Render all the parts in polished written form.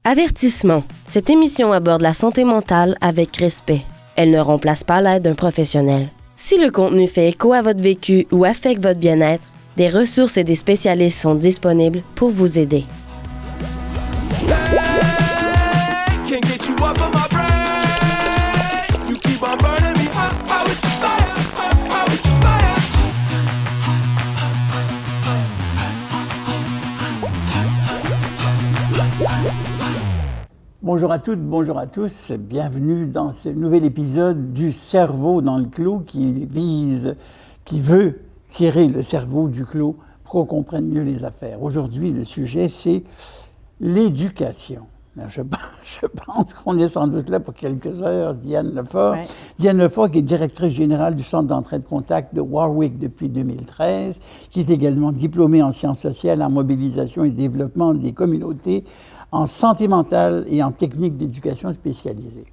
Avertissement. Cette émission aborde la santé mentale avec respect. Elle ne remplace pas l'aide d'un professionnel. Si le contenu fait écho à votre vécu ou affecte votre bien-être, des ressources et des spécialistes sont disponibles pour vous aider. Bonjour à toutes, bonjour à tous. Bienvenue dans ce nouvel épisode du cerveau dans le clou qui veut tirer le cerveau du clou pour qu'on comprenne mieux les affaires. Aujourd'hui, le sujet, c'est l'éducation. Je pense qu'on est sans doute là pour quelques heures. Diane Lefort. Ouais. Diane Lefort, qui est directrice générale du Centre d'entraide de contact de Warwick depuis 2013, qui est également diplômée en sciences sociales, en mobilisation et développement des communautés, en santé mentale et en techniques d'éducation spécialisée.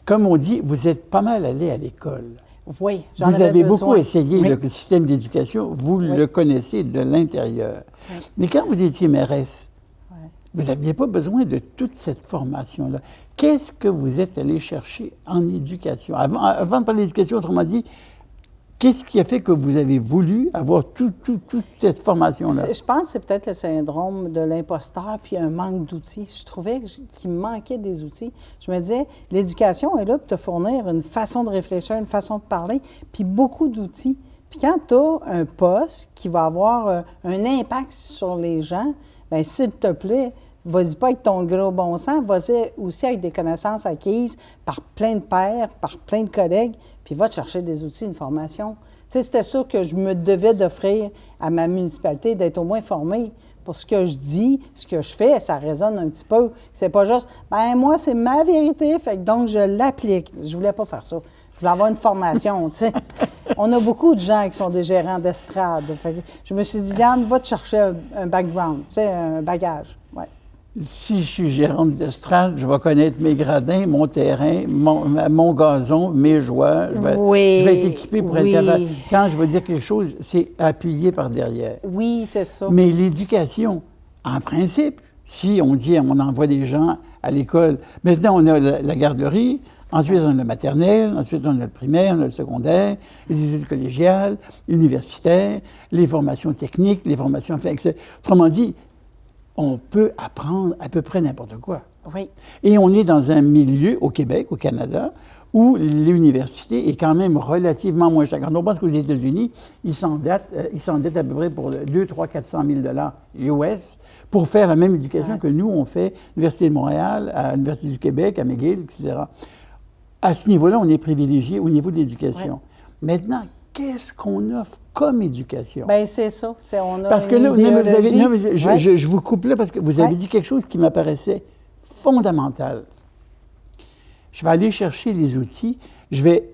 Comme on dit, vous êtes pas mal allé à l'école. Oui, vous avez beaucoup essayé le système d'éducation, vous le connaissez de l'intérieur. Oui. Mais quand vous étiez mairesse, vous n'aviez pas besoin de toute cette formation-là. Qu'est-ce que vous êtes allé chercher en éducation? Avant de parler d'éducation, autrement dit, qu'est-ce qui a fait que vous avez voulu avoir toute cette formation-là? Je pense que c'est peut-être le syndrome de l'imposteur puis un manque d'outils. Je trouvais qu'il me manquait des outils. Je me disais, l'éducation est là pour te fournir une façon de réfléchir, une façon de parler, puis beaucoup d'outils. Puis quand tu as un poste qui va avoir un impact sur les gens, bien, s'il te plaît, vas-y pas avec ton gros bon sens, vas-y aussi avec des connaissances acquises par plein de pairs, par plein de collègues, puis va te chercher des outils, une formation. Tu sais, c'était sûr que je me devais d'offrir à ma municipalité d'être au moins formée pour ce que je dis, ce que je fais, ça résonne un petit peu. C'est pas juste, ben moi, c'est ma vérité, fait que donc je l'applique. Je voulais pas faire ça. Je voulais avoir une formation, tu sais. On a beaucoup de gens qui sont des gérants d'estrade. Fait que je me suis dit, Diane, va te chercher un background, tu sais, un bagage. Ouais. Si je suis gérante d'estrade, je vais connaître mes gradins, mon terrain, mon gazon, mes joies. Je vais être équipé pour être capable. Quand je vais dire quelque chose, c'est appuyé par derrière. Oui, c'est ça. Mais l'éducation, en principe, si on dit, on envoie des gens à l'école, maintenant on a la garderie, ensuite, on a le maternel, ensuite, on a le primaire, on a le secondaire, les études collégiales, universitaires, les formations techniques, les formations... Autrement dit, on peut apprendre à peu près n'importe quoi. Oui. Et on est dans un milieu, au Québec, au Canada, où l'université est quand même relativement moins chère. Quand on pense qu'aux États-Unis, ils s'endettent à peu près pour 200, 300, 400 000 US pour faire la même éducation que nous, on fait à l'Université de Montréal, à l'Université du Québec, à McGill, etc. À ce niveau-là, on est privilégié au niveau de l'éducation. Maintenant, qu'est-ce qu'on offre comme éducation? Bien, c'est ça. Parce que là, je vous coupe là parce que vous avez dit quelque chose qui m'apparaissait fondamental. Je vais aller chercher les outils. Je vais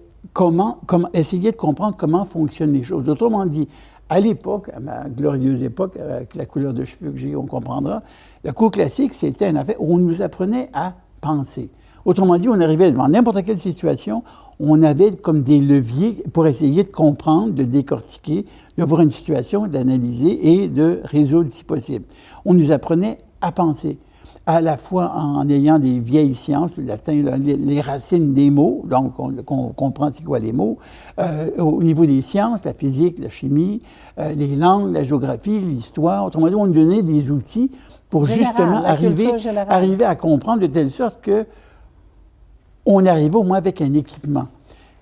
essayer de comprendre comment fonctionnent les choses. Autrement dit, à l'époque, à ma glorieuse époque, avec la couleur de cheveux que j'ai, on comprendra, le cours classique, c'était un affaire où on nous apprenait à penser. Autrement dit, on arrivait devant n'importe quelle situation, on avait comme des leviers pour essayer de comprendre, de décortiquer, de voir une situation, d'analyser et de résoudre si possible. On nous apprenait à penser, à la fois en ayant des vieilles sciences, le latin, les racines des mots, donc on comprend c'est quoi les mots, au niveau des sciences, la physique, la chimie, les langues, la géographie, l'histoire. Autrement dit, on nous donnait des outils pour justement arriver à comprendre de telle sorte que on arrive au moins avec un équipement.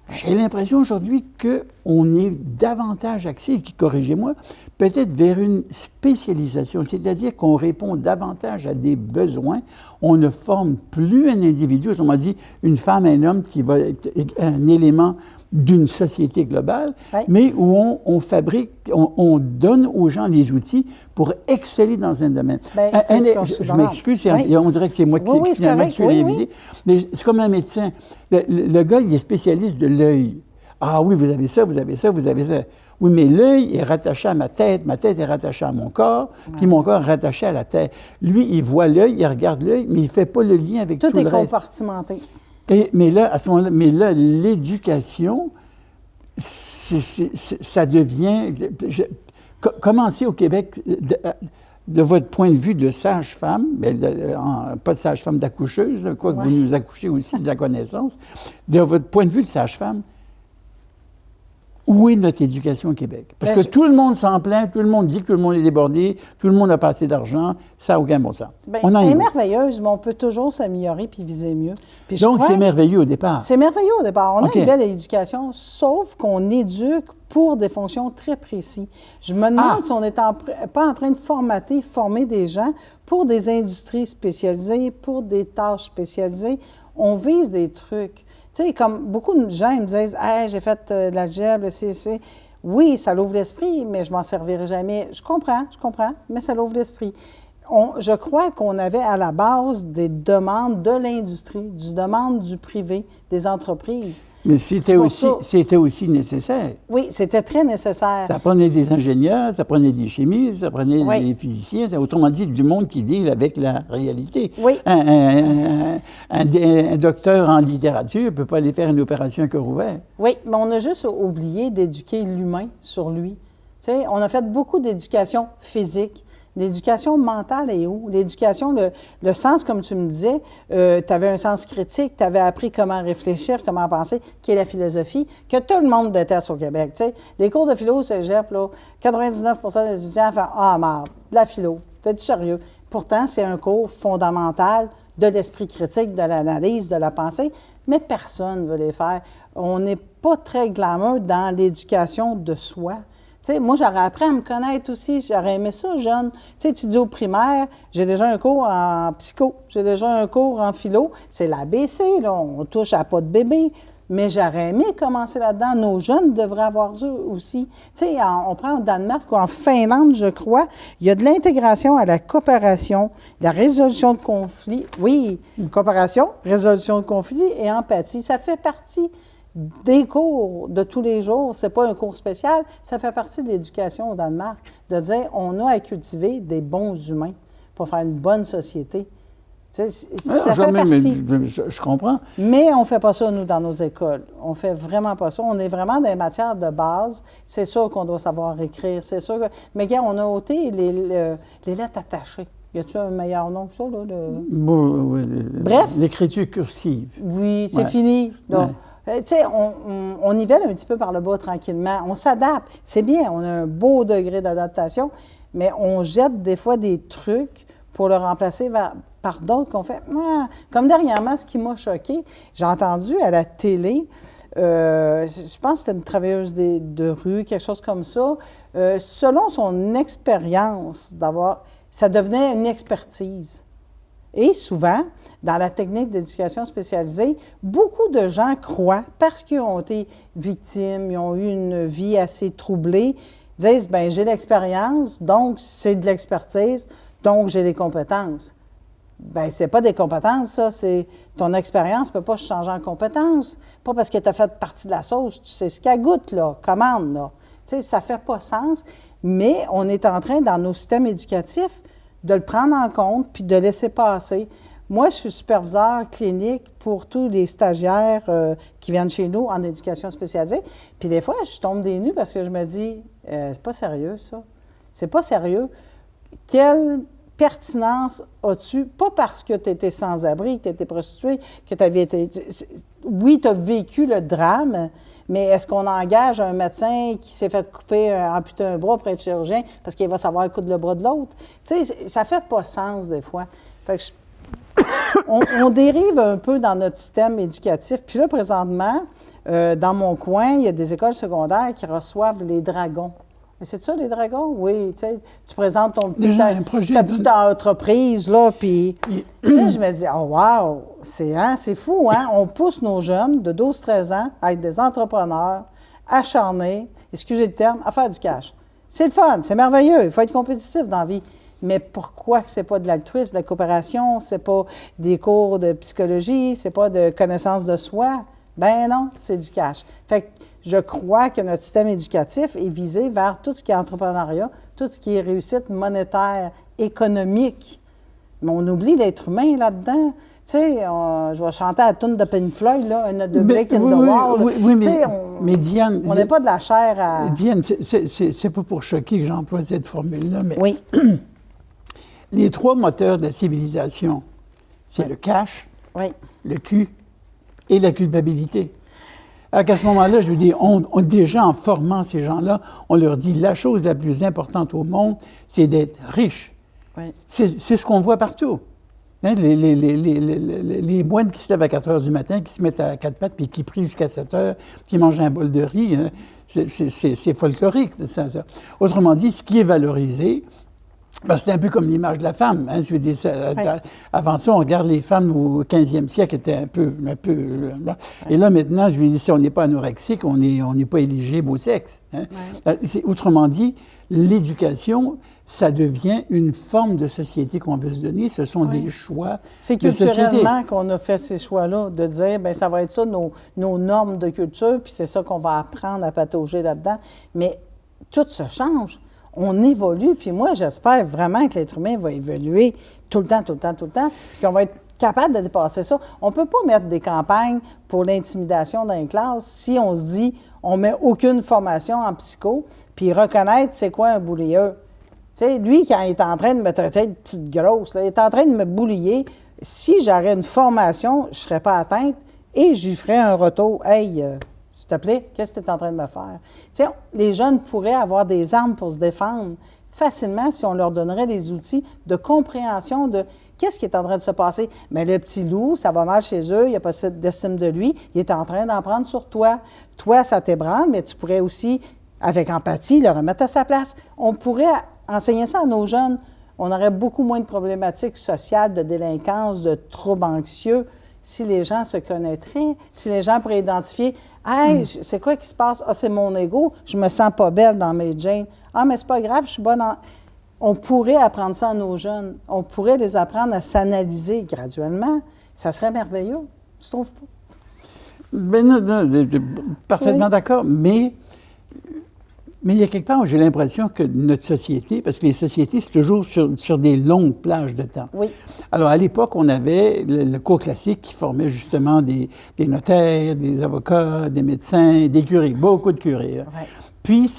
J'ai l'impression aujourd'hui qu'on est davantage axé, corrigez-moi, peut-être vers une spécialisation, c'est-à-dire qu'on répond davantage à des besoins. On ne forme plus un individu, autrement dit, une femme, un homme qui va être un élément d'une société globale, mais où on fabrique, on donne aux gens les outils pour exceller dans un domaine. Je m'excuse, on dirait que c'est moi qui suis l'invité, mais c'est comme un médecin. Le gars, il est spécialiste de l'œil. Ah oui, vous avez ça, vous avez ça, vous avez ça. Oui, mais l'œil est rattaché à ma tête est rattachée à mon corps, puis mon corps est rattaché à la tête. Lui, il voit l'œil, il regarde l'œil, mais il ne fait pas le lien avec tout le reste. Tout est compartimenté. Mais là, à ce moment-là, l'éducation, ça devient... Commencer au Québec, de votre point de vue de sage-femme, mais pas de sage-femme d'accoucheuse, quoique vous nous accouchez aussi de la connaissance, de votre point de vue de sage-femme, où est notre éducation au Québec? Parce que tout le monde s'en plaint, tout le monde dit que tout le monde est débordé, tout le monde n'a pas assez d'argent, ça n'a aucun bon sens. Elle est merveilleuse, mais on peut toujours s'améliorer puis viser mieux. Puis donc, c'est merveilleux au départ. C'est merveilleux au départ. On a une belle éducation, sauf qu'on éduque pour des fonctions très précises. Je me demande si on n'est pas en train de former des gens pour des industries spécialisées, pour des tâches spécialisées. On vise des trucs. Tu sais, comme beaucoup de gens me disent « Hey, j'ai fait de l'algèbre, le CEC. » Oui, ça l'ouvre l'esprit, mais je m'en servirai jamais. Je comprends, mais ça l'ouvre l'esprit. Je crois qu'on avait à la base des demandes de l'industrie, des demandes du privé, des entreprises. Mais c'était aussi nécessaire. Oui, c'était très nécessaire. Ça prenait des ingénieurs, ça prenait des chimistes, ça prenait des physiciens, autrement dit, du monde qui deal avec la réalité. Oui. Un docteur en littérature ne peut pas aller faire une opération à cœur ouvert. Oui, mais on a juste oublié d'éduquer l'humain sur lui. Tu sais, on a fait beaucoup d'éducation physique. L'éducation mentale est où? L'éducation, le sens, comme tu me disais, tu avais un sens critique, tu avais appris comment réfléchir, comment penser, qui est la philosophie, que tout le monde déteste au Québec. Tu sais, les cours de philo au cégep, là, 99 des étudiants font « Ah, merde, de la philo, t'es-tu sérieux? » Pourtant, c'est un cours fondamental de l'esprit critique, de l'analyse, de la pensée, mais personne ne veut les faire. On n'est pas très glamour dans l'éducation de soi. Tu sais, moi, j'aurais appris à me connaître aussi. J'aurais aimé ça, jeune. Tu sais, étudier au primaire, j'ai déjà un cours en psycho, j'ai déjà un cours en philo. C'est l'ABC, là. On touche à pas de bébé. Mais j'aurais aimé commencer là-dedans. Nos jeunes devraient avoir ça aussi. Tu sais, on prend au Danemark ou en Finlande, je crois, il y a de l'intégration à la coopération, la résolution de conflits. Oui, coopération, résolution de conflits et empathie. Ça fait partie des cours de tous les jours, c'est pas un cours spécial, ça fait partie de l'éducation au Danemark, de dire on a à cultiver des bons humains pour faire une bonne société. Tu sais, ça fait partie. Je comprends. Mais on ne fait pas ça, nous, dans nos écoles. On fait vraiment pas ça. On est vraiment dans les matières de base. C'est sûr qu'on doit savoir écrire, c'est sûr que... Mais regarde, on a ôté les lettres attachées. Y a-t-il un meilleur nom que ça, là? Bref. L'écriture cursive. Oui, c'est fini. Donc, tu sais, on nivelle un petit peu par le bas tranquillement. On s'adapte. C'est bien, on a un beau degré d'adaptation, mais on jette des fois des trucs pour le remplacer par d'autres qu'on fait. Comme dernièrement, ce qui m'a choqué, j'ai entendu à la télé, je pense que c'était une travailleuse de rue, quelque chose comme ça, selon son expérience ça devenait une expertise. Et souvent, dans la technique d'éducation spécialisée, beaucoup de gens croient, parce qu'ils ont été victimes, ils ont eu une vie assez troublée, disent, bien, j'ai l'expérience, donc c'est de l'expertise, donc j'ai les compétences. Bien, c'est pas des compétences, ça, c'est ton expérience ne peut pas se changer en compétences. Pas parce que tu as fait partie de la sauce, tu sais ce qu'elle goûte, là, commande, là. Tu sais, ça fait pas sens, mais on est en train, dans nos systèmes éducatifs, de le prendre en compte puis de laisser passer. Moi, je suis superviseur clinique pour tous les stagiaires qui viennent chez nous en éducation spécialisée. Puis des fois, je tombe des nues parce que je me dis, c'est pas sérieux, ça. C'est pas sérieux. Quelle pertinence as-tu? Pas parce que tu étais sans-abri, que tu étais prostituée, que tu avais été... Oui, tu as vécu le drame, mais est-ce qu'on engage un médecin qui s'est fait amputer un bras pour être chirurgien parce qu'il va savoir coudre le bras de l'autre? Tu sais, ça fait pas sens des fois. Fait que on dérive un peu dans notre système éducatif. Puis là, présentement, dans mon coin, il y a des écoles secondaires qui reçoivent les dragons. C'est ça, les dragons? Oui, tu sais, tu présentes ta petite entreprise, là, puis là, je me dis, oh wow, c'est fou, hein? On pousse nos jeunes de 12-13 ans à être des entrepreneurs acharnés, excusez le terme, à faire du cash. C'est le fun, c'est merveilleux, il faut être compétitif dans la vie. Mais pourquoi que c'est pas de l'altruisme, de la coopération, c'est pas des cours de psychologie, c'est pas de connaissance de soi? Ben non, c'est du cash. Fait que je crois que notre système éducatif est visé vers tout ce qui est entrepreneuriat, tout ce qui est réussite monétaire, économique. Mais on oublie l'être humain là-dedans. Tu sais, je vais chanter à la tune de Pink Floyd, là, un de Break in the Wall. Oui, mais Diane... On n'est pas de la chair à... Diane, c'est pas pour choquer que j'emploie cette formule-là, mais... Oui. les 3 moteurs de la civilisation, c'est le cash, le cul et la culpabilité. Alors qu'à ce moment-là, je veux dire, déjà en formant ces gens-là, on leur dit la chose la plus importante au monde, c'est d'être riche. Oui. C'est ce qu'on voit partout. Hein, les moines qui se lèvent à 4 heures du matin, qui se mettent à 4 pattes, puis qui prient jusqu'à 7 heures, qui mangent un bol de riz, hein, c'est folklorique. Ça. Autrement dit, ce qui est valorisé, ben, c'est un peu comme l'image de la femme. Hein, je veux dire, avant ça, on regarde les femmes au 15e siècle, étaient un peu et là, maintenant, je veux dire, si on n'est pas anorexique, on n'est pas éligible au sexe. Hein. Autrement dit, l'éducation, ça devient une forme de société qu'on veut se donner. Ce sont des choix c'est de société. C'est culturellement qu'on a fait ces choix-là, de dire, bien, ça va être ça, nos normes de culture, puis c'est ça qu'on va apprendre à patauger là-dedans. Mais tout se change. On évolue, puis moi, j'espère vraiment que l'être humain va évoluer tout le temps, puis qu'on va être capable de dépasser ça. On ne peut pas mettre des campagnes pour l'intimidation dans les classes si on se dit, on ne met aucune formation en psycho, puis reconnaître c'est quoi un boulieur. Tu sais, lui, quand il est en train de me traiter de petite grosse, là, il est en train de me boulier. Si j'aurais une formation, je ne serais pas atteinte et je lui ferais un retour. « Hey, s'il te plaît, qu'est-ce que tu es en train de me faire? » Tu sais, les jeunes pourraient avoir des armes pour se défendre facilement si on leur donnerait des outils de compréhension de qu'est-ce qui est en train de se passer. Mais le petit loup, ça va mal chez eux, il n'y a pas d'estime de lui, il est en train d'en prendre sur toi. Toi, ça t'ébranle, mais tu pourrais aussi, avec empathie, le remettre à sa place. On pourrait enseigner ça à nos jeunes. On aurait beaucoup moins de problématiques sociales, de délinquance, de troubles anxieux si les gens se connaîtraient, si les gens pourraient identifier « Hey, c'est quoi qui se passe? Ah, c'est mon ego, je me sens pas belle dans mes jeans. Ah, mais c'est pas grave, je suis bonne en... » On pourrait apprendre ça à nos jeunes. On pourrait les apprendre à s'analyser graduellement. Ça serait merveilleux. Tu trouves pas? Bien, non, parfaitement d'accord, mais il y a quelque part où j'ai l'impression que notre société, parce que les sociétés, c'est toujours sur des longues plages de temps. Oui. Alors, à l'époque, on avait le cours classique qui formait justement des notaires, des avocats, des médecins, des curés, beaucoup de curés. Hein. Oui. Puis,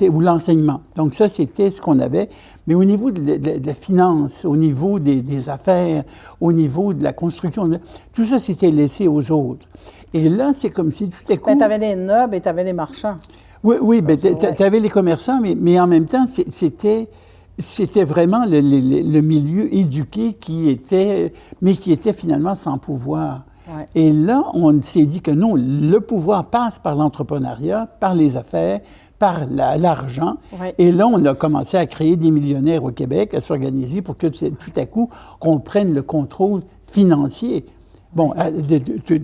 ou l'enseignement. Donc, ça, c'était ce qu'on avait. Mais au niveau de la finance, au niveau des affaires, au niveau de la construction, tout ça, c'était laissé aux autres. Et là, c'est comme si tout à coup... Tu avais les nobles et tu avais les marchands. Oui, bien, tu avais les commerçants, mais en même temps, c'était vraiment le milieu éduqué qui était finalement sans pouvoir. Ouais. Et là, on s'est dit que non, le pouvoir passe par l'entrepreneuriat, par les affaires, par l'argent. Ouais. Et là, on a commencé à créer des millionnaires au Québec, à s'organiser pour que tout à coup, qu'on prenne le contrôle financier. Bon,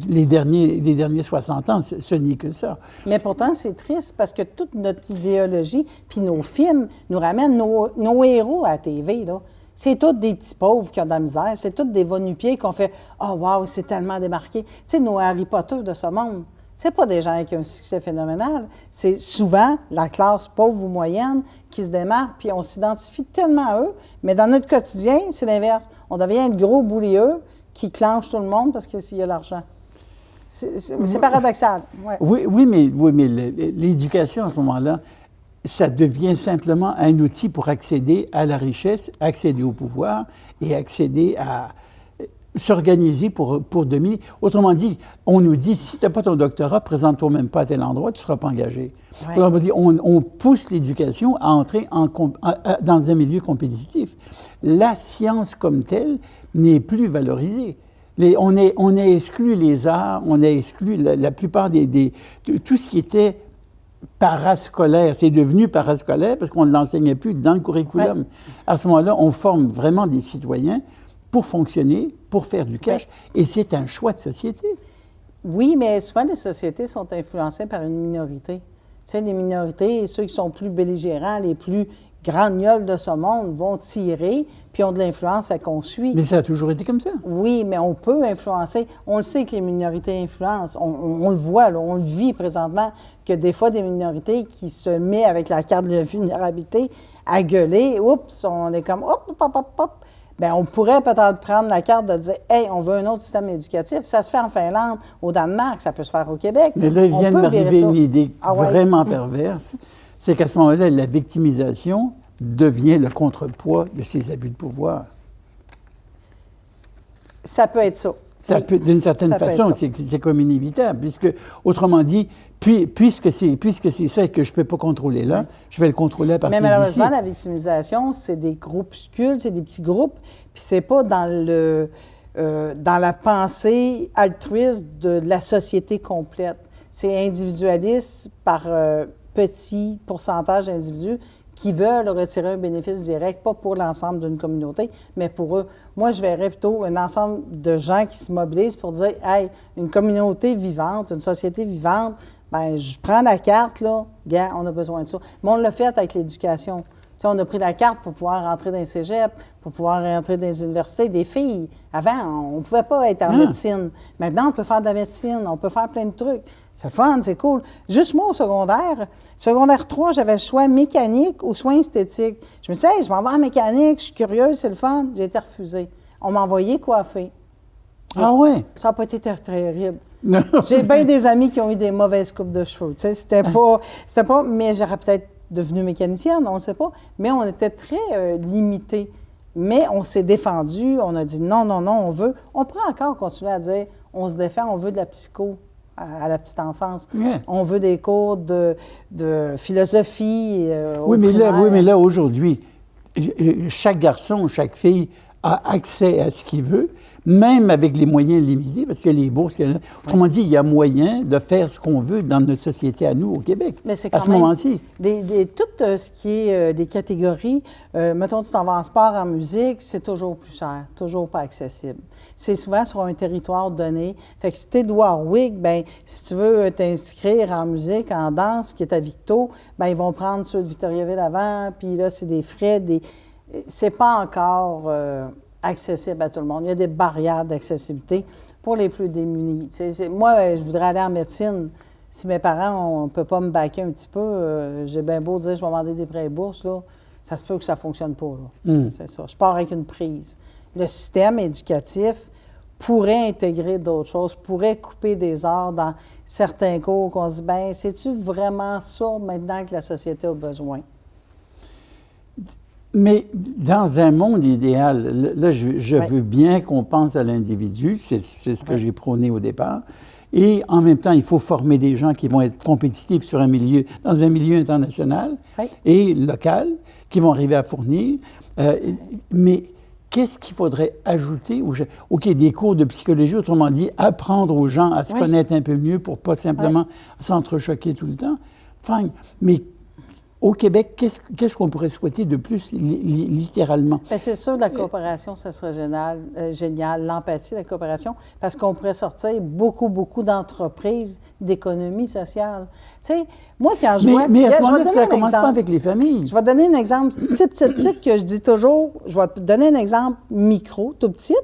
les derniers 60 ans, ce n'est que ça. Mais pourtant, c'est triste parce que toute notre idéologie, puis nos films, nous ramènent nos héros à la TV, là. C'est tous des petits pauvres qui ont de la misère. C'est tous des va-nu-pieds qu'on fait « Oh, wow, c'est tellement démarqué. » Tu sais, nos Harry Potter de ce monde, c'est pas des gens qui ont un succès phénoménal. C'est souvent la classe pauvre ou moyenne qui se démarque, puis on s'identifie tellement à eux. Mais dans notre quotidien, c'est l'inverse. On devient de gros boulieux qui clenchent tout le monde parce qu'il y a l'argent. C'est paradoxal. Ouais. Oui, mais l'éducation, à ce moment-là, ça devient simplement un outil pour accéder à la richesse, accéder au pouvoir et accéder à s'organiser pour dominer. Autrement dit, on nous dit, si tu n'as pas ton doctorat, présente-toi même pas à tel endroit, tu ne seras pas engagé. Ouais. Autrement dit, on pousse l'éducation à entrer dans un milieu compétitif. La science comme telle n'est plus valorisée. On a exclu les arts, on a exclu la plupart de tout ce qui était parascolaire. C'est devenu parascolaire parce qu'on ne l'enseignait plus dans le curriculum. Ouais. À ce moment-là, on forme vraiment des citoyens pour fonctionner, pour faire du cash, et c'est un choix de société. Oui, mais souvent, les sociétés sont influencées par une minorité. Tu sais, les minorités, ceux qui sont plus belligérants, les plus gragnols de ce monde vont tirer, puis ont de l'influence, fait qu'on suit. Mais ça a toujours été comme ça. Oui, mais on peut influencer. On le sait que les minorités influencent. On le voit, là, on le vit présentement, que des fois, des minorités qui se mettent avec la carte de vulnérabilité à gueuler, oups, on est comme, hop, hop, hop, hop. Bien, on pourrait peut-être prendre la carte de dire « Hey, on veut un autre système éducatif ». Ça se fait en Finlande, au Danemark, ça peut se faire au Québec. Mais là, il vient de m'arriver une idée vraiment perverse. C'est qu'à ce moment-là, la victimisation devient le contrepoids de ces abus de pouvoir. Ça peut être ça. Ça peut, d'une certaine façon, c'est comme inévitable, puisque, autrement dit, puisque c'est ça que je ne peux pas contrôler là, je vais le contrôler à partir d'ici. Mais malheureusement, la victimisation, c'est des groupuscules, c'est des petits groupes, puis c'est pas dans la pensée altruiste de la société complète. C'est individualiste par petit pourcentage d'individus qui veulent retirer un bénéfice direct, pas pour l'ensemble d'une communauté, mais pour eux. Moi, je verrais plutôt un ensemble de gens qui se mobilisent pour dire « Hey, une communauté vivante, une société vivante, bien, je prends la carte, là, gars, on a besoin de ça. » Mais on l'a fait avec l'éducation. Tu sais, on a pris la carte pour pouvoir rentrer dans les cégeps, pour pouvoir rentrer dans les universités. Des filles, avant, on ne pouvait pas être en médecine. Maintenant, on peut faire de la médecine, on peut faire plein de trucs. C'est fun, c'est cool. Juste moi, au secondaire 3, j'avais le choix mécanique ou soins esthétiques. Je me suis dit, hey, je m'en vais en mécanique, je suis curieuse, c'est le fun. J'ai été refusée. On m'a envoyé coiffer. Ah ouais? Ça n'a pas été terrible. J'ai bien des amis qui ont eu des mauvaises coupes de cheveux. Tu sais, c'était pas, mais j'aurais peut-être devenu mécanicienne, on ne le sait pas. Mais on était très limités. Mais on s'est défendu, on a dit non, on pourrait encore continuer à dire, on se défend, on veut de la psycho à la petite enfance. Yeah. On veut des cours de philosophie. Oui, mais là, aujourd'hui, chaque garçon, chaque fille a accès à ce qu'il veut, même avec les moyens limités, parce que les bourses, autrement dit, il y a moyen de faire ce qu'on veut dans notre société à nous, au Québec, mais c'est quand à ce moment-ci. Tout ce qui est des catégories, mettons, tu t'en vas en sport, en musique, c'est toujours plus cher, toujours pas accessible. C'est souvent sur un territoire donné. Fait que si tu es de Warwick, bien, si tu veux t'inscrire en musique, en danse, qui est à Victo, bien, ils vont prendre ceux de Victoriaville avant, puis là, c'est des frais, c'est pas encore accessible à tout le monde. Il y a des barrières d'accessibilité pour les plus démunis. Moi, je voudrais aller en médecine. Si mes parents ne peuvent pas me baquer un petit peu, j'ai bien beau dire je vais demander des prêts et bourses, là, ça se peut que ça ne fonctionne pas. C'est ça. Je pars avec une prise. Le système éducatif pourrait intégrer d'autres choses, pourrait couper des heures dans certains cours qu'on se dit, bien, c'est-tu vraiment ça maintenant que la société a besoin? Mais dans un monde idéal, là, je veux bien qu'on pense à l'individu, c'est ce que j'ai prôné au départ, et en même temps, il faut former des gens qui vont être compétitifs dans un milieu international et local, qui vont arriver à fournir. Mais qu'est-ce qu'il faudrait ajouter? OK, des cours de psychologie, autrement dit, apprendre aux gens à se connaître un peu mieux pour pas simplement s'entrechoquer tout le temps. Fine. Mais au Québec, qu'est-ce qu'on pourrait souhaiter de plus, littéralement? Bien, c'est sûr, la coopération, ça serait génial. L'empathie, la coopération, parce qu'on pourrait sortir beaucoup d'entreprises d'économie sociale. Tu sais, moi, quand je vois... Mais à ce moment-là, ça ne commence pas avec les familles. Je vais te donner un exemple petit que je dis toujours. Je vais te donner un exemple micro, tout petit,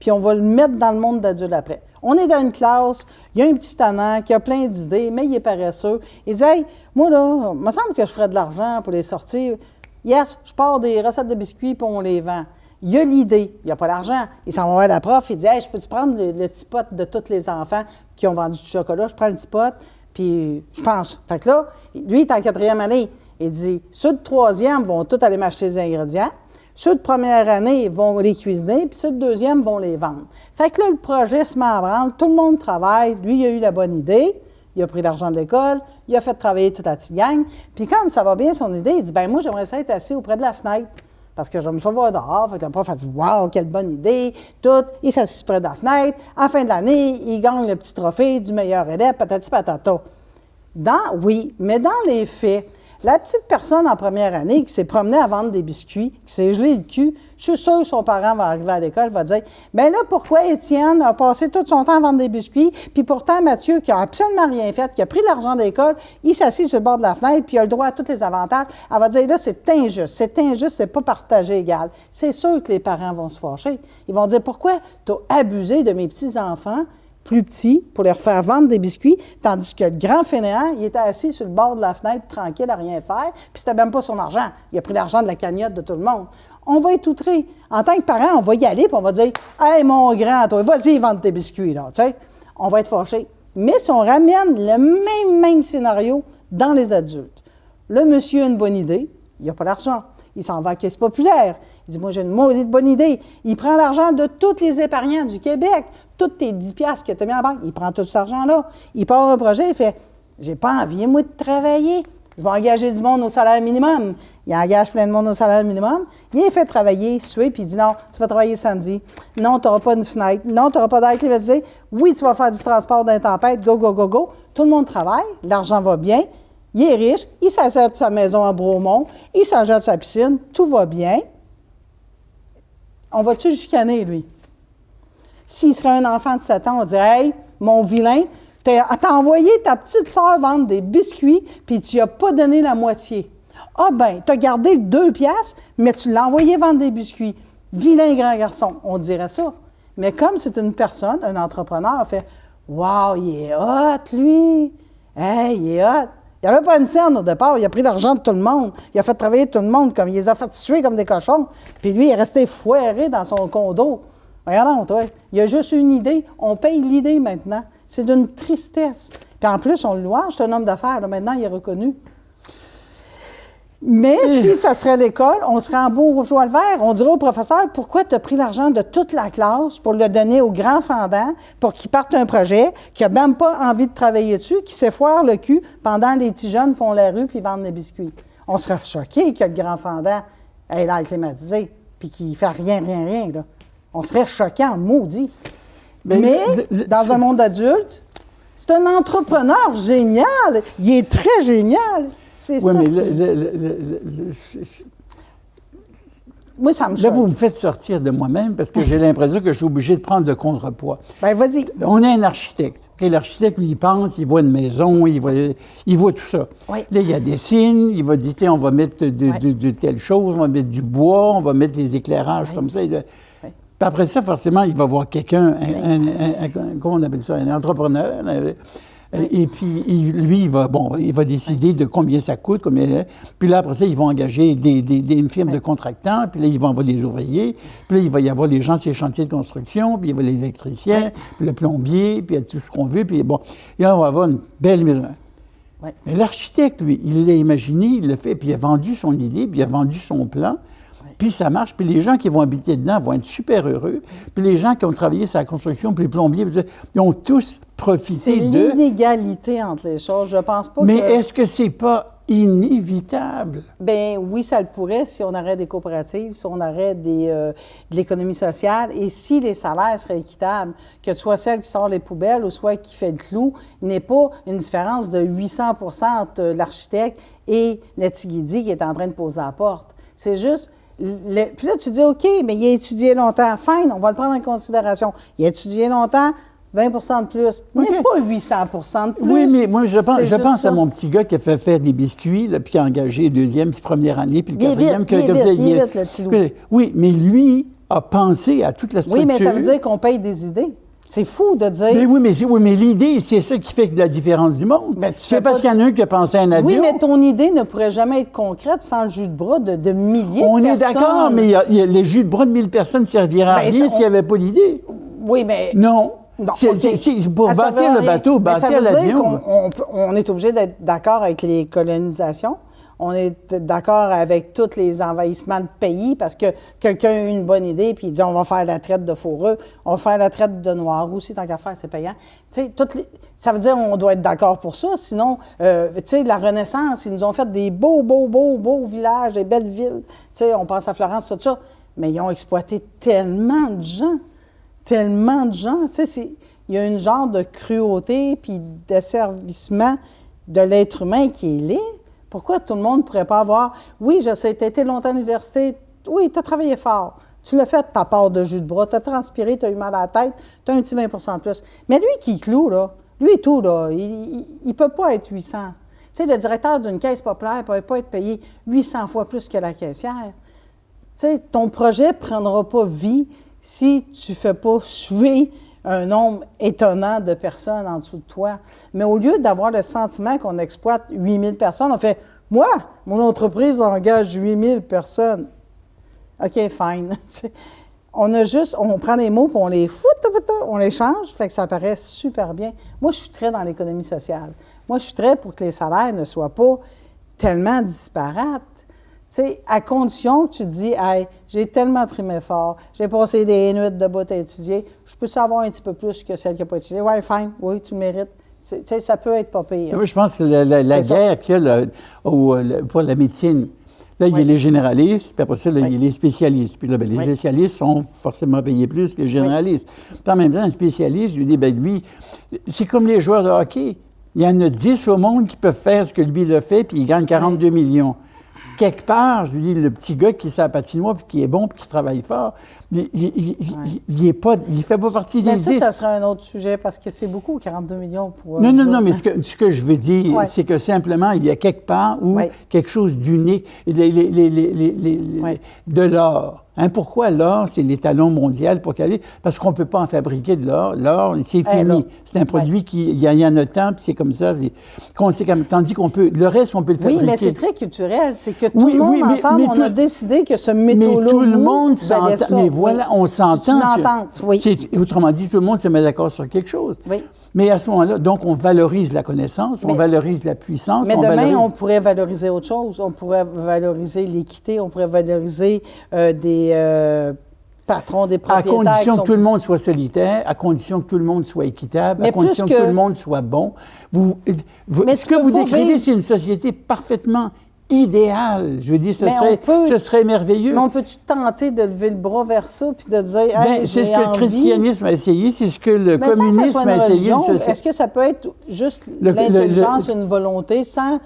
puis on va le mettre dans le monde d'adulte après. On est dans une classe, il y a un petit tannant qui a plein d'idées, mais il est paresseux. Il dit « Hey, moi, là, il me semble que je ferais de l'argent pour les sortir. Yes, je pars des recettes de biscuits puis on les vend. » Il a l'idée, il n'a pas l'argent. Il s'en va voir la prof, il dit « Hey, je peux-tu prendre le petit pot de tous les enfants qui ont vendu du chocolat? Je prends le petit pot, puis je pense. » Fait que là, lui, il est en 4e année. Il dit « Ceux de 3e vont tous aller m'acheter des ingrédients. Ceux de première année vont les cuisiner, puis ceux de deuxième vont les vendre. » Fait que là, le projet se met en branle, tout le monde travaille. Lui, il a eu la bonne idée, il a pris l'argent de l'école, il a fait travailler toute la petite gang. Puis comme ça va bien son idée, il dit « Bien, moi, j'aimerais ça être assis auprès de la fenêtre, parce que je vais me sauver dehors. » Fait que le prof a dit « Wow, quelle bonne idée! » Tout, il s'assit près de la fenêtre. En fin de l'année, il gagne le petit trophée du meilleur élève, patati patata. Oui, mais dans les faits, la petite personne en première année qui s'est promenée à vendre des biscuits, qui s'est gelé le cul, je suis sûre que son parent va arriver à l'école, va dire « Bien là, pourquoi Étienne a passé tout son temps à vendre des biscuits, puis pourtant Mathieu, qui a absolument rien fait, qui a pris l'argent de l'école, il s'assit sur le bord de la fenêtre, puis il a le droit à tous les avantages. » Elle va dire « Là, c'est injuste, c'est pas partagé égal. » C'est sûr que les parents vont se fâcher. Ils vont dire « Pourquoi tu as abusé de mes petits-enfants plus petits pour leur faire vendre des biscuits, tandis que le grand fainéant, il était assis sur le bord de la fenêtre, tranquille, à rien faire, puis c'était même pas son argent. Il a pris l'argent de la cagnotte de tout le monde. » On va être outrés. En tant que parents, on va y aller, puis on va dire « Hey, mon grand, toi, vas-y, vendre tes biscuits, là. » Tu sais, on va être fâchés. Mais si on ramène le même scénario dans les adultes, le monsieur a une bonne idée, il n'a pas l'argent. Il s'en va à la caisse populaire. Il dit, moi, j'ai une maudite bonne idée. Il prend l'argent de tous les épargnants du Québec, tous tes 10 piastres que tu as mis en banque, il prend tout cet argent-là. Il part un projet, il fait, j'ai pas envie, moi, de travailler. Je vais engager du monde au salaire minimum. Il engage plein de monde au salaire minimum. Il est fait travailler, suer, puis il dit non, tu vas travailler samedi. Non, tu n'auras pas une fenêtre. Non, tu n'auras pas d'air climatisé. Oui, tu vas faire du transport d'intempête. Go, go, go, go. Tout le monde travaille. L'argent va bien. Il est riche. Il s'achète sa maison à Bromont. Il s'achète sa piscine. Tout va bien. On va-tu le chicaner, lui? S'il serait un enfant de 7 ans, on dirait, hey, mon vilain, t'as envoyé ta petite sœur vendre des biscuits, puis tu n'as pas donné la moitié. Ah ben, t'as gardé 2 piastres, mais tu l'as envoyé vendre des biscuits. Vilain grand garçon, on dirait ça. Mais comme c'est une personne, un entrepreneur, on fait « Wow, il est hot, lui! Hey, il est hot! » Il n'y avait pas une scène au départ, il a pris l'argent de tout le monde, il a fait travailler tout le monde, comme il les a fait suer comme des cochons, puis lui, il est resté foiré dans son condo. Regardons, toi, il a juste une idée, on paye l'idée maintenant. C'est d'une tristesse. Puis en plus, on le louange, c'est un homme d'affaires. Là, maintenant, il est reconnu. Mais si ça serait l'école, on serait en bourgeois le vert. On dirait au professeur, pourquoi tu as pris l'argent de toute la classe pour le donner aux grands fendants pour qu'ils partent un projet, qui n'a même pas envie de travailler dessus, qui s'effoire le cul pendant que les petits jeunes font la rue puis vendent des biscuits. On serait choqués que le grand fendant ait l'air climatisé puis qu'il ne fait rien, là. On serait choqués en maudit. Mais dans un monde adulte, c'est un entrepreneur génial. Il est très génial. C'est ça. Oui, mais moi, ça me choque. là, vous me faites sortir de moi-même parce que j'ai l'impression que je suis obligé de prendre le contrepoids. Bien, vas-y. On a un architecte. Okay, l'architecte, lui, il pense, il voit une maison, il voit tout ça. Oui. Là, il dessine, il va dire, tiens, on va mettre de telles choses, on va mettre du bois, on va mettre des éclairages comme ça. Puis après ça, forcément, il va voir quelqu'un, comment on appelle ça, un entrepreneur. Et puis, lui, il va décider de combien ça coûte. Puis là, après ça, ils vont engager une firme de contractants. Puis là, ils vont avoir des ouvriers. Puis là, il va y avoir les gens sur les chantiers de construction. Puis il va y avoir l'électricien, puis le plombier, puis tout ce qu'on veut. Puis bon, et là, on va avoir une belle maison. Ouais. Mais l'architecte, lui, il l'a imaginé, il l'a fait, puis il a vendu son idée, puis il a vendu son plan. Puis ça marche, puis les gens qui vont habiter dedans vont être super heureux. Puis les gens qui ont travaillé sur la construction, puis les plombiers, ils ont tous profité de... C'est l'inégalité entre les choses, je pense pas. Mais est-ce que c'est pas inévitable? Bien, oui, ça le pourrait si on aurait des coopératives, si on aurait de l'économie sociale et si les salaires seraient équitables, que soit celle qui sort les poubelles ou soit qui fait le clou, il n'est pas une différence de 800 % entre l'architecte et le Tigidi qui est en train de poser la porte. C'est juste... Puis là, tu dis, OK, mais il a étudié longtemps. Fine, on va le prendre en considération. Il a étudié longtemps, 20 % de plus. Mais pas 800 % de plus. Oui, mais moi, je pense à mon petit gars qui a fait faire des biscuits, là, puis qui a engagé deuxième, puis première année, puis le quatrième. Vite, le petit loup. Oui, mais lui a pensé à toute la structure. Oui, mais ça veut dire qu'on paye des idées. C'est fou de dire... Mais mais l'idée, c'est ça qui fait la différence du monde. C'est parce qu'il y en a un qui a pensé à un avion. Oui, mais ton idée ne pourrait jamais être concrète sans le jus de bras de milliers de personnes. On est d'accord, mais les jus de bras de 1000 personnes ne serviraient à rien s'il n'y avait pas d'idée. Oui, mais... Non. C'est pour bâtir le bateau, bâtir l'avion. On est obligé d'être d'accord avec les colonisations. On est d'accord avec tous les envahissements de pays parce que quelqu'un a eu une bonne idée puis il dit on va faire la traite de fourreux, on va faire la traite de noirs aussi, tant qu'à faire, c'est payant. Tu sais, ça veut dire on doit être d'accord pour ça. Sinon, tu sais, la Renaissance, ils nous ont fait des beaux villages, des belles villes. Tu sais, on pense à Florence, tout ça. Mais ils ont exploité tellement de gens. Tu sais, il y a une genre de cruauté puis d'asservissement de l'être humain qui est laid. Pourquoi tout le monde ne pourrait pas avoir... Oui, je sais, tu as été longtemps à l'université. Oui, tu as travaillé fort. Tu l'as fait, ta part de jus de bras. Tu as transpiré, tu as eu mal à la tête. Tu as un petit 20 % de plus. Mais lui qui cloue, là, lui et tout, là, il ne peut pas être 800. Tu sais, le directeur d'une caisse populaire ne peut pas être payé 800 fois plus que la caissière. Tu sais, ton projet ne prendra pas vie si tu ne fais pas suer un nombre étonnant de personnes en dessous de toi. Mais au lieu d'avoir le sentiment qu'on exploite 8000 personnes, on fait « Moi, mon entreprise engage 8000 personnes. » OK, fine. On prend les mots puis on les on les change, fait que ça paraît super bien. Moi, je suis très dans l'économie sociale. Moi, je suis très pour que les salaires ne soient pas tellement disparates. sais, à condition que tu dis, hey, j'ai tellement trimé fort, j'ai passé des nuits de bout à étudier, je peux savoir un petit peu plus que celle qui n'a pas étudié. Ouais, fine, oui, tu le mérites. Tu sais, ça peut être pas pire. Moi, je pense que la guerre qu'il y a pour la médecine, là, il y a les généralistes, puis après ça, là, il y a les spécialistes. Puis là, les spécialistes sont forcément payés plus que les généralistes. Puis en même temps, un spécialiste, je lui dis, lui, c'est comme les joueurs de hockey. Il y en a 10 au monde qui peuvent faire ce que lui le fait, puis il gagne 42 millions. Quelque part, je lui dis, le petit gars qui est sur la patinoire, puis qui est bon, puis qui travaille fort, il fait pas partie des 10. Mais ça serait un autre sujet, parce que c'est beaucoup, 42 millions pour... Non, mais ce que je veux dire, c'est que simplement, il y a quelque part où quelque chose d'unique, de l'or. Hein, pourquoi l'or, c'est l'étalon mondial pour qu'elle parce qu'on ne peut pas en fabriquer de l'or. L'or, c'est fini. C'est un produit il y en a tant, puis c'est comme ça. Tandis qu'on peut... Le reste, on peut le fabriquer. Oui, mais c'est très culturel. C'est que tout le monde, ensemble, on a décidé que ce métaux-là... Mais tout le monde s'entend. Mais voilà, on s'entend. C'est une entente, oui. Autrement dit, tout le monde se met d'accord sur quelque chose. Oui. Mais à ce moment-là, donc, on valorise la connaissance, on valorise la puissance. Mais demain, on pourrait valoriser autre chose. On pourrait valoriser l'équité, on pourrait valoriser des patrons, des propriétaires. À condition que tout le monde soit solitaire, à condition que tout le monde soit équitable, à condition que tout le monde soit bon. Ce que vous décrivez, c'est une société parfaitement idéal. Je veux dire, ce serait merveilleux. Mais on peut-tu tenter de lever le bras vers ça puis de dire, hey, c'est ce que le christianisme a essayé, c'est ce que le communisme a essayé. Est-ce que ça peut être juste l'intelligence, une volonté, sans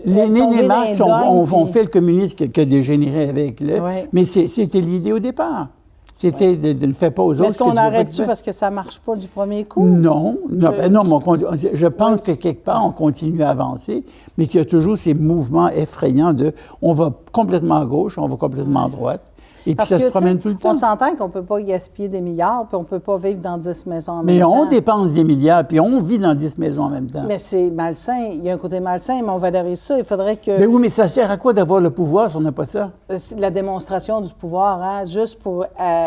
les nénémaques ont fait le communisme qui a dégénéré avec le... Mais c'était l'idée au départ. C'était de le faire pas aux autres. Mais est-ce qu'on arrête-tu parce que ça ne marche pas du premier coup? Non. Je pense que quelque part, on continue à avancer, mais qu'il y a toujours ces mouvements effrayants de on va complètement à gauche, on va complètement à droite. Et puis ça se promène tout le temps. On s'entend qu'on ne peut pas gaspiller des milliards, puis on ne peut pas vivre dans 10 maisons en même temps. Mais on dépense des milliards, puis on vit dans 10 maisons en même temps. Mais c'est malsain. Il y a un côté malsain, mais on valorise ça. Il faudrait que... Mais oui, mais ça sert à quoi d'avoir le pouvoir si on n'a pas ça? La démonstration du pouvoir, hein, juste pour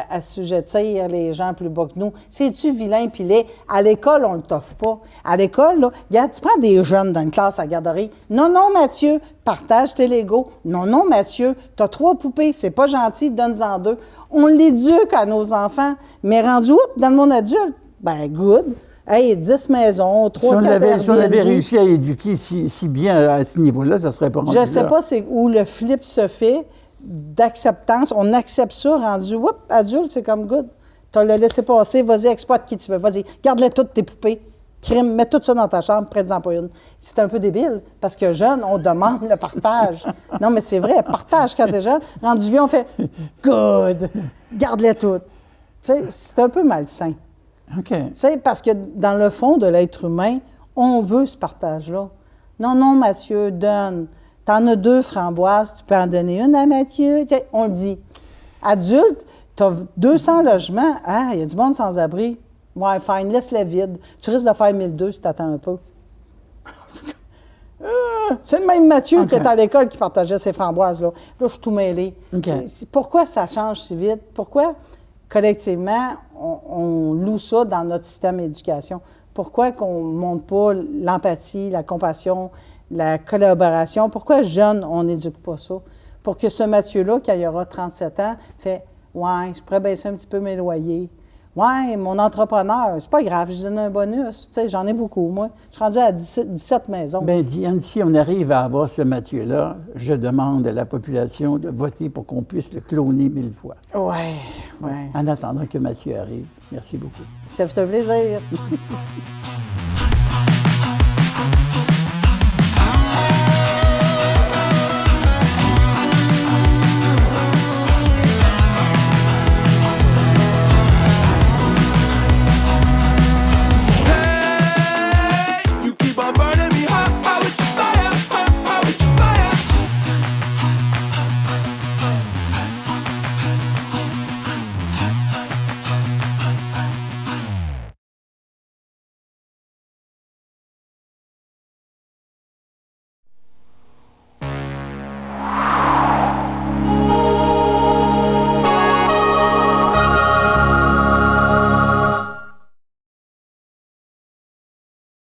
assujettir les gens plus bas que nous. C'est-tu vilain puis laid? À l'école, on ne le t'offre pas. À l'école, là, regarde, tu prends des jeunes dans une classe à garderie. Non, Mathieu, partage tes Legos. Non, Mathieu, t'as 3 poupées, c'est pas gentil, donne-en 2. On l'éduque à nos enfants, mais rendu dans le monde adulte, ben good. Hey, 10 maisons, 3 Si on avait réussi à éduquer si bien à ce niveau-là, ça serait pas rendu Je sais pas c'est où le flip se fait d'acceptance. On accepte ça, rendu, adulte, c'est comme good. T'as le laissé passer, vas-y, exploite qui tu veux, vas-y, garde-les toutes tes poupées. Crime, mets tout ça dans ta chambre, prête-en pas une. C'est un peu débile, parce que jeune, on demande le partage. Non, mais c'est vrai, partage quand t'es jeune. Rendu vieux, on fait « good, garde-les toutes ». Tu sais, c'est un peu malsain. OK. Tu sais, parce que dans le fond de l'être humain, on veut ce partage-là. Non, Mathieu, donne. T'en as 2 framboises, tu peux en donner une à Mathieu. Tu sais, on le dit. Adulte, t'as 200 logements. Ah, il y a du monde sans abri. Ouais, fine, laisse-les vides. Tu risques de faire 1002 si tu attends un peu. C'est le même Mathieu qui était à l'école qui partageait ses framboises. Là, je suis tout mêlé. Okay. Pourquoi ça change si vite? Pourquoi, collectivement, on loue ça dans notre système d'éducation? Pourquoi qu'on ne montre pas l'empathie, la compassion, la collaboration? Pourquoi jeune, on n'éduque pas ça? Pour que ce Mathieu-là, quand il aura 37 ans, fait « Ouais, je pourrais baisser un petit peu mes loyers. » Ouais, mon entrepreneur, c'est pas grave, je donne un bonus. Tu sais, j'en ai beaucoup, moi. Je suis rendu à 17 maisons. Bien, Diane, si on arrive à avoir ce Mathieu-là, je demande à la population de voter pour qu'on puisse le cloner 1000 fois. Ouais. En attendant que Mathieu arrive. Merci beaucoup. Ça fait un plaisir.